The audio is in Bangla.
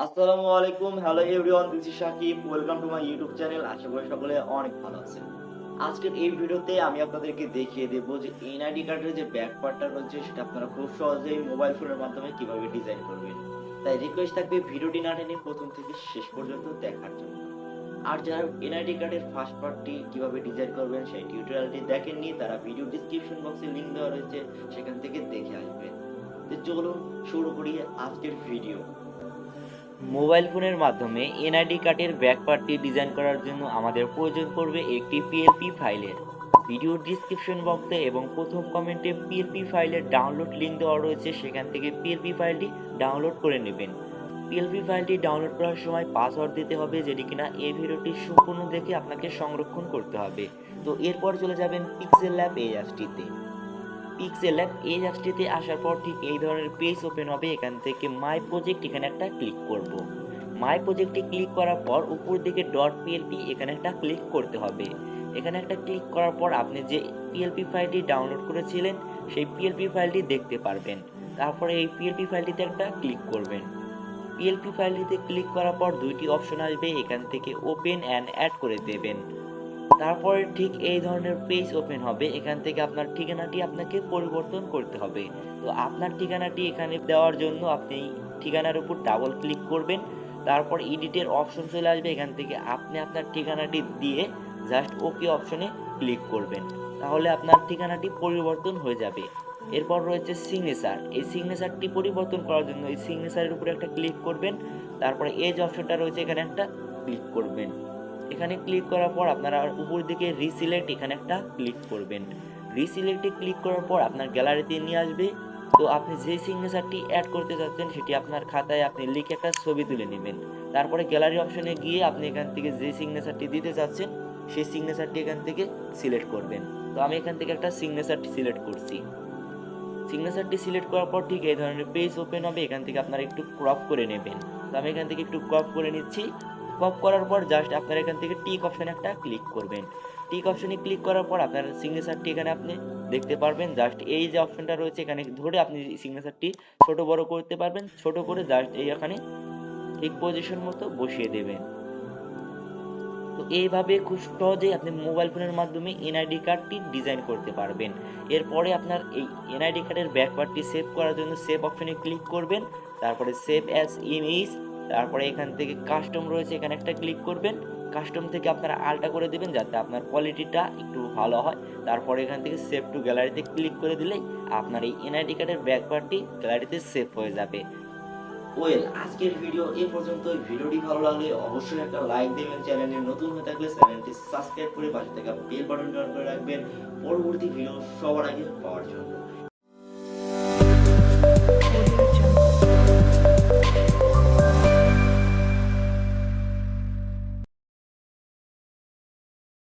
আসসালামু আলাইকুম, hello everyone, this is Shakib. Welcome to my YouTube channel. আশা করি সকলে অনেক ভালো আছেন। আজকের এই ভিডিওতে আমি আপনাদেরকে দেখিয়ে দেব যে এনআইডি কার্ডের যে ব্যাক পার্টটা রয়েছে সেটা আপনারা খুব সহজেই মোবাইল ফোনের মাধ্যমে কিভাবে ডিজাইন করবেন। তাই রিকোয়েস্ট থাকবে ভিডিওটি না টেনে প্রথম থেকে শেষ পর্যন্ত দেখার জন্য। আর যারা এনআইডি কার্ডের ফার্স্ট পার্টটি কিভাবে ডিজাইন করবেন সেই টিউটোরিয়ালটি দেখেননি, তারা ভিডিও ডিসক্রিপশন বক্সে লিংক দেওয়া রয়েছে, সেখান থেকে দেখে আসবেন। তো চলুন শুরু করি আজকের ভিডিও। মোবাইল ফোনের মাধ্যমে এনআইডি কার্ডের ব্যাক পার্টটি ডিজাইন করার জন্য আমাদের প্রয়োজন পড়বে একটি পিএলপি ফাইলের। ভিডিও ডিসক্রিপশন বক্সে এবং প্রথম কমেন্টে পিএলপি ফাইলের ডাউনলোড লিংক দেওয়া রয়েছে, সেখান থেকে পিএলপি ফাইলটি ডাউনলোড করে নেবেন। পিএলপি ফাইলটি ডাউনলোড করার সময় পাসওয়ার্ড দিতে হবে, যেটি কিনা এই ভিডিওটি সম্পূর্ণ দেখে আপনাকে সংরক্ষণ করতে হবে। তো এরপর চলে যাবেন পিক্সেল এই অ্যাপসটিতে। পিক্সেলab এই অ্যাপসটিতে আসার পর ঠিক এই ধরনের পেজ ওপেন হবে। এখান থেকে মাই প্রজেক্ট এখানে একটা ক্লিক করব। মাই প্রজেক্টে ক্লিক করার পর উপর দিকে ডট পিএলপি এখানে একটা ক্লিক করতে হবে। এখানে একটা ক্লিক করার পর আপনি যে পিএলপি ফাইলটি ডাউনলোড করেছিলেন সেই পিএলপি ফাইলটি দেখতে পারবেন। তারপরে এই পিএলপি ফাইলটিতে একটা ক্লিক করবেন। পিএলপি ফাইলটিতে ক্লিক করার পর দুইটি অপশন আসবে, এখান থেকে ওপেন অ্যান্ড অ্যাড করে দেবেন। তারপরে ঠিক এই ধরনের পেজ ওপেন হবে। এখান থেকে আপনার ঠিকানাটি আপনাকে পরিবর্তন করতে হবে। তো আপনার ঠিকানাটি এখানে দেওয়ার জন্য আপনি ঠিকানার উপর ডাবল ক্লিক করবেন। তারপর এডিটের অপশন চলে আসবে, এখান থেকে আপনি আপনার ঠিকানাটি দিয়ে জাস্ট ওকে অপশনে ক্লিক করবেন। তাহলে আপনার ঠিকানাটি পরিবর্তন হয়ে যাবে। এরপর রয়েছে সিগনেচার। এই সিগনেচারটি পরিবর্তন করার জন্য এই সিগনেচারের উপরে একটা ক্লিক করবেন। তারপরে এজ অপশনটা রয়েছে, এখানে একটা ক্লিক করবেন। এখানে ক্লিক করার পর আপনারা উপর দিকে রিসিলেক্ট এখানে একটা ক্লিক করবেন। রিসিলেক্টে ক্লিক করার পর আপনার গ্যালারিতে নিয়ে আসবে। তো আপনি যে সিগনেচারটি অ্যাড করতে চাচ্ছেন সেটি আপনার খাতায় আপনি লিখে একটা ছবি তুলে নেবেন। তারপরে গ্যালারি অপশনে গিয়ে আপনি এখান থেকে যে সিগনেচারটি দিতে চাচ্ছেন সেই সিগনেচারটি এখান থেকে সিলেক্ট করবেন। তো আমি এখান থেকে একটা সিগনেচারটি সিলেক্ট করছি। সিগনেচারটি সিলেক্ট করার পর ঠিক এই ধরনের পেজ ওপেন হবে। এখান থেকে আপনারা একটু ক্রপ করে নেবেন। তো আমি এখান থেকে একটু ক্রপ করে নিচ্ছি। ক্রপ করার পর জাস্ট আপনারা এখান থেকে টিক অপশনে একটা ক্লিক করবেন। টিক অপশনে ক্লিক করার পর আপনার সিগনেচারটি এখানে আপনি দেখতে পারবেন। জাস্ট এই যে অপশনটা রয়েছে এখানে ধরে আপনি সিগনেচারটি ছোট বড় করতে পারবেন। ছোট করে জাস্ট এই এখানে ঠিক পজিশন মতো বসিয়ে দেবেন। তো এইভাবে খুব সহজেই আপনি মোবাইল ফোনের মাধ্যমে এনআইডি কার্ডটি ডিজাইন করতে পারবেন। এরপরে আপনার এই এনআইডি কার্ডের ব্যাক পার্টটি সেভ করার জন্য সেভ অপশনে ক্লিক করবেন। তারপরে সেভ অ্যাজ ইমেজ, তারপরে এখান থেকে কাস্টম রয়েছে এখানে একটা ক্লিক করবেন। কাস্টম থেকে আপনারা আলটা করে দেবেন যাতে আপনার কোয়ালিটিটা একটু ভালো হয়। তারপরে এখান থেকে সেভ টু গ্যালারিতে ক্লিক করে দিলেই আপনার এই এনআইডি কার্ডের ব্যাক পার্টটি গ্যালারিতে সেভ হয়ে যাবে। আজকের ভিডিও এই পর্যন্তই। ভিডিওটি ভালো লাগলে অবশ্যই একটা লাইক দেবেন। চ্যানেলে নতুন হয়ে থাকলে চ্যানেলটি সাবস্ক্রাইব করে পাশে থাকা বেল বাটনটি অন করে রাখবেন পরবর্তী ভিডিও সবার আগে পাওয়ার জন্য।